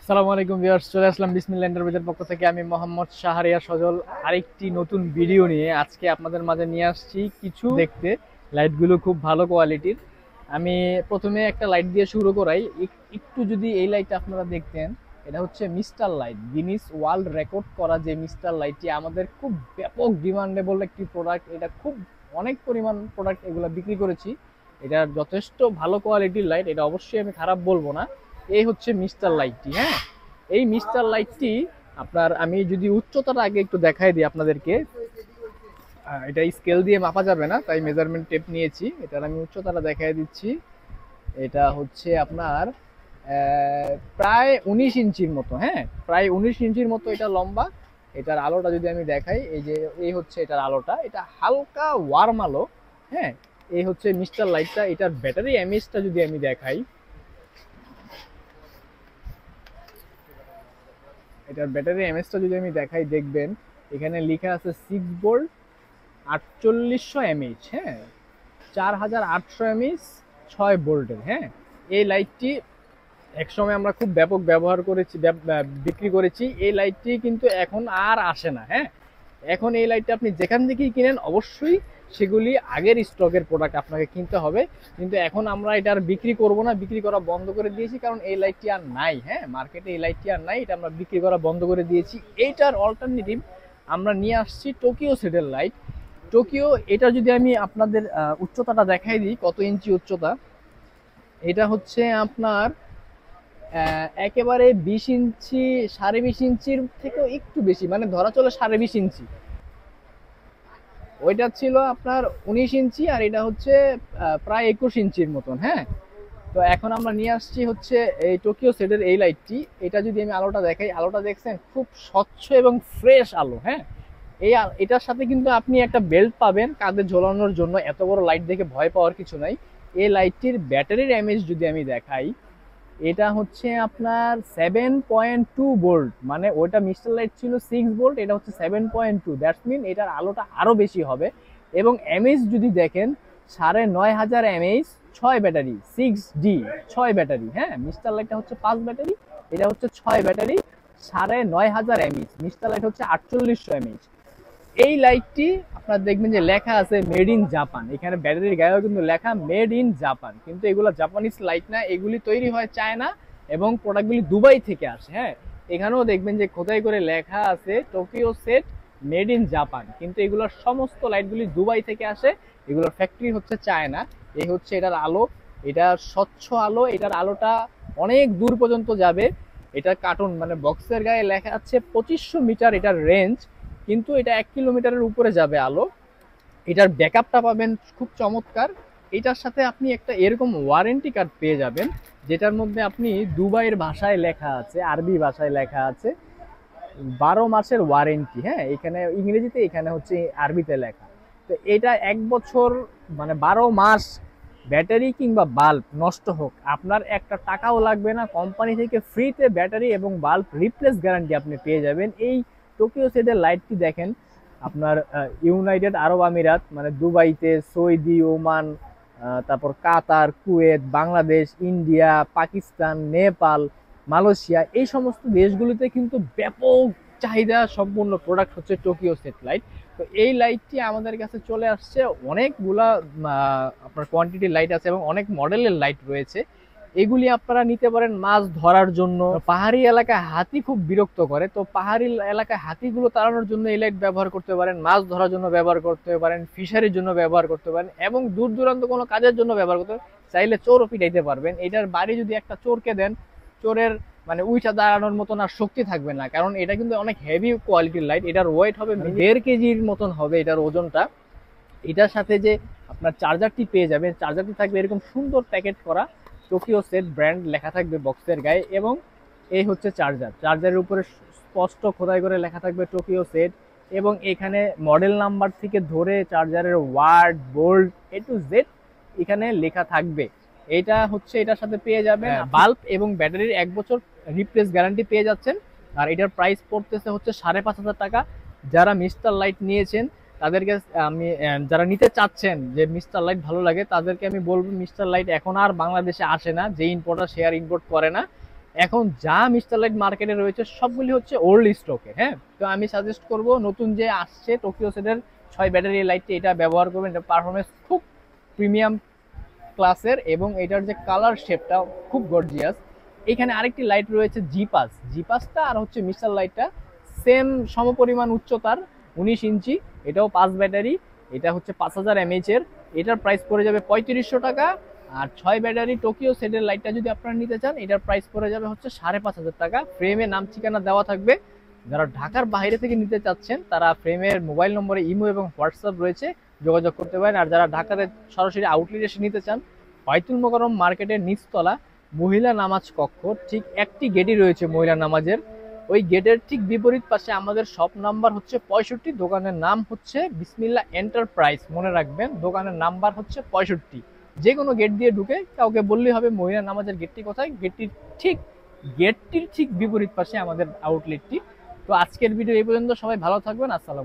আসসালামু আলাইকুম ভিউয়ার্স, চলে আসলাম বিসমিল্লাহ এন্টারপ্রাইজের পক্ষ থেকে। আমি মোহাম্মদ শাহরিয়ার সজল আরেকটি নতুন ভিডিও নিয়ে আজকে আপনাদের মাঝে নিয়ে আসছি। কিছু দেখতে লাইটগুলো খুব ভালো কোয়ালিটির। আমি প্রথমে একটা লাইট দিয়ে শুরু করাই। একটু যদি এই লাইটটা আপনারা দেখতেন, এটা হচ্ছে mister light, Guinness world record করা যে মিস্টার লাইটটি, আমাদের খুব ব্যাপক ডিমান্ডেবল একটি প্রোডাক্ট। এটা খুব অনেক পরিমাণ প্রোডাক্ট এগুলো বিক্রি করেছি। এটার যথেষ্ট ভালো কোয়ালিটির লাইট, এটা অবশ্যই আমি খারাপ বলবো না। এই হচ্ছে মিস্টার লাইটটি। হ্যাঁ, এই মিস্টার লাইটটি আপনার, আমি যদি উচ্চতাটা আগে একটু দেখাই দিই আপনাদেরকে। এটা স্কেল দিয়ে মাপা যাবে না, তাই মেজারমেন্ট টেপ নিয়েছি। এটার আমি উচ্চতাটা দেখাই দিচ্ছি। এটা হচ্ছে আপনার প্রায় 19 ইঞ্চির মতো। হ্যাঁ, প্রায় 19 ইঞ্চির মতো এটা লম্বা। এটার আলোটা যদি আমি দেখাই, এই যে এই হচ্ছে এটার আলোটা, এটা হালকা ওয়ার্ম আলো। হ্যাঁ, এই হচ্ছে মিস্টার লাইটটা। এটার ব্যাটারি এমএএইচটা যদি আমি দেখাই, এটার ব্যাটারি এমএএইচটা যদি আমি দেখাই, দেখবেন এখানে লেখা আছে 6 ভোল্ট 4800 এমএইচ। হ্যাঁ, 4800 এমএইচ 6 ভোল্টের। হ্যাঁ, এই লাইটটি একসময় আমরা খুব ব্যাপক ব্যবহার করেছি, বিক্রি করেছি। এই লাইটটি কিন্তু এখন আর আসে না। হ্যাঁ, এখন এই লাইটটা আপনি যেখান থেকেই কিনেন, অবশ্যই সেগুলি আগের স্টকের প্রোডাক্ট আপনাকে কিনতে হবে। কিন্তু এখন আমরা এটা আর বিক্রি করব না, বিক্রি করা বন্ধ করে দিয়েছি, কারণ এই লাইটটি আর নাই। হ্যাঁ, মার্কেটে এই লাইটটি আর নাই, এটা আমরা বিক্রি করা বন্ধ করে দিয়েছি। এইটার অল্টারনেটিভ আমরা নিয়ে আসছি টোকিও সেটের লাইট। টোকিও, এটা যদি আমি আপনাদের উচ্চতাটা দেখাই দিই, কত ইঞ্চি উচ্চতা। এটা হচ্ছে আপনার একেবারে 20 ইঞ্চি, 20.5 ইঞ্চির থেকেও একটু বেশি, মানে ধরা চলে 20.5 ইঞ্চি। ওইটা ছিল আপনার 19 ইঞ্চি, আর এটা হচ্ছে প্রায় 21 ইঞ্চির মতন। হ্যাঁ, তো এখন আমরা নিয়ে আসছি হচ্ছে এই টোকিও সেটের এই লাইটটি। এটা যদি আমি আলোটা দেখাই, আলোটা দেখছেন খুব স্বচ্ছ এবং ফ্রেশ আলো। হ্যাঁ, এটার সাথে কিন্তু আপনি একটা বেল্ট পাবেন কাঁধে ঝোলানোর জন্য। এত বড় লাইট দেখে ভয় পাওয়ার কিছু নাই। এই লাইটটির ব্যাটারির এমএএইচ যদি আমি দেখাই, এটা হচ্ছে আপনার 7.2 ভোল্ট। মানে ওইটা মিস্টার লাইট ছিল 6 ভোল্ট, এটা হচ্ছে 7.2। দ্যাটস মিন এটার আলোটা আরো বেশি হবে। এবং এমএইচ যদি দেখেন, 9500 এমএইচ, 6 ব্যাটারি, 6D, 6 ব্যাটারি। হ্যাঁ, মিস্টার লাইটটা হচ্ছে 5 ব্যাটারি, এটা হচ্ছে 6 ব্যাটারি, 9500 এমএইচ। মিস্টার লাইট হচ্ছে 4800 এমএইচ। এই লাইটটি আপনার দেখবেন যে লেখা আছে মেড ইন জাপান। এখানে ব্যাটারির গায়েও কিন্তু লেখা মেড ইন জাপান, কিন্তু এগুলো জাপানিজ লাইট না, এগুলি তৈরি হয় চায়না এবং প্রোডাক্টগুলি দুবাই থেকে আসে। হ্যাঁ, এখানেও দেখবেন যে খোদাই করে লেখা আছে Tokyo set made in Japan, কিন্তু এগুলোর সমস্ত লাইটগুলি দুবাই থেকে আসে। এগুলোর ফ্যাক্টরি হচ্ছে চায়না। এই হচ্ছে এটার আলো, এটা স্বচ্ছ আলো। এটার আলোটা অনেক দূর পর্যন্ত যাবে। এটা কার্টুন, মানে বক্সের গায়ে লেখা আছে 2500 মিটার এটার রেঞ্জ, কিন্তু এটা 1 কিলোমিটারের উপরে যাবে আলো। এটার ব্যাকআপটা পাবেন খুব চমৎকার। এটার সাথে আপনি একটা এরকম ওয়ারেন্টি কার্ড পেয়ে যাবেন, যেটার মধ্যে আপনি দুবাইয়ের ভাষায় লেখা আছে, আরবি ভাষায় লেখা আছে 12 মাসের ওয়ারেন্টি। হ্যাঁ, এখানে ইংরেজিতে, এখানে হচ্ছে আরবিতে লেখা। তো এটা 1 বছর, মানে 12 মাস ব্যাটারি কিংবা বাল্ব নষ্ট হোক, আপনার একটা টাকাও লাগবে না। কোম্পানি থেকে ফ্রিতে ব্যাটারি এবং বাল্ব রিপ্লেস গ্যারান্টি আপনি পেয়ে যাবেন। এই টোকিও সেটের লাইটটি দেখেন আপনার ইউনাইটেড আরব আমিরাত, মানে দুবাইতে, সৌদি, ওমান, তারপর Qatar, Kuwait, Bangladesh, India, Pakistan, Nepal, Malaysia, এই সমস্ত দেশগুলিতে কিন্তু ব্যাপক চাহিদা সম্পূর্ণ প্রোডাক্ট হচ্ছে টোকিও সেট লাইট। তো এই লাইটটি আমাদের কাছে চলে আসছে, অনেকগুলা আপনার কোয়ান্টিটির লাইট আছে এবং অনেক মডেলের লাইট রয়েছে। এগুলি আপনারা নিতে পারেন মাছ ধরার জন্য। পাহাড়ি এলাকায় হাতি খুব বিরক্ত করে, তো পাহাড়ি এলাকায় হাতিগুলো তাড়ানোর জন্য এই লাইট ব্যবহার করতে পারেন, মাছ ধরার জন্য ব্যবহার করতে পারেন, ফিশারির জন্য ব্যবহার করতে পারেন, এবং দূর দূরান্ত কোনো কাজের জন্য ব্যবহার করতে পারেন। চাইলে চোরও পিটাইতে পারবেন। এটার বাড়ি যদি একটা চোরকে দেন, চোরের মানে উইঠা দাঁড়ানোর মতন আর শক্তি থাকবে না, কারণ এটা কিন্তু অনেক হেভি কোয়ালিটির লাইট। এটার ওয়েট হবে 1.5 কেজির মতন হবে এটার ওজনটা। এটার সাথে যে আপনার চার্জারটি পেয়ে যাবেন, চার্জারটি থাকবে এরকম সুন্দর প্যাকেট করা, টোকিও সেট ব্র্যান্ড লেখা থাকবে বক্সের গায়ে। এবং এই হচ্ছে চার্জার, চার্জারের উপরে স্পষ্ট খোদাই করে লেখা থাকবে টোকিও সেট, এবং এখানে মডেল নাম্বার থেকে ধরে চার্জারের watt, volt, A to Z এখানে লেখা থাকবে। এটা হচ্ছে এটার সাথে পেয়ে যাবেন বাল্ব এবং ব্যাটারির 1 বছর রিপ্লেস গ্যারান্টি পেয়ে যাচ্ছেন। আর এটার প্রাইস পড়তেছে হচ্ছে 5,500 টাকা। যারা মিস্টার লাইট নিয়েছেন তাদেরকে আমি, যারা নিতে চাচ্ছেন যে মিস্টার লাইট ভালো লাগে, তাদেরকে আমি বলবো মিস্টার লাইট এখন আর বাংলাদেশে আসে না, যে ইম্পোর্টার সে আর ইম্পোর্ট করে না। এখন যা মিস্টার লাইট মার্কেটে রয়েছে সবগুলি হচ্ছে ওল্ড স্টকে। হ্যাঁ, তো আমি সাজেস্ট করব নতুন যে আসছে টোকিও সেটের 6 ব্যাটারি লাইটটি, এটা ব্যবহার করবেন। এটা পারফরমেন্স খুব প্রিমিয়াম ক্লাসের এবং এটার যে কালার শেপটা খুব গর্জিয়াস। এখানে আরেকটি লাইট রয়েছে জিপাসটা আর হচ্ছে মিস্টার লাইটটা সেম সমপরিমাণ উচ্চতার, 19 ইঞ্চি, এটাও 5 ব্যাটারি, এটা হচ্ছে 5000 mAh এর। এটার প্রাইস পড়ে যাবে 3500 টাকা। আর 6 ব্যাটারি টোকিও সেটের লাইটটা যদি আপনারা নিতে চান, এটার প্রাইস পড়ে যাবে হচ্ছে 5500 টাকা। ফ্রেমে নাম ঠিকানা দেওয়া থাকবে। যারা ঢাকার বাইরে থেকে নিতে চাচ্ছেন তারা ফ্রেমের মোবাইল নম্বরে ইমো এবং হোয়াটসঅ্যাপ রয়েছে, যোগাযোগ করতে পারেন। আর যারা ঢাকাতে সরাসরি আউটলেট এসে নিতে চান, বায়তুল মোকাররম মার্কেটের নিচতলা মহিলা নামাজ কক্ষ, ঠিক একটি গেটই রয়েছে মহিলা নামাজের। ওই গেটের ঠিক বিপরীত পাশে আমাদের শপ নাম্বার হচ্ছে 65, দোকানের নাম হচ্ছে বিসমিল্লাহ এন্টারপ্রাইজ। মনে রাখবেন, দোকানের নাম্বার হচ্ছে 65। যে কোনো গেট দিয়ে ঢুকে কাউকে বললেই হবে মহিলা নামাজের গেটটি কোথায়। গেটটির ঠিক বিপরীত পাশে আমাদের আউটলেটটি। তো আজকের ভিডিও এই পর্যন্ত, সবাই ভালো থাকবেন। আসসালাম।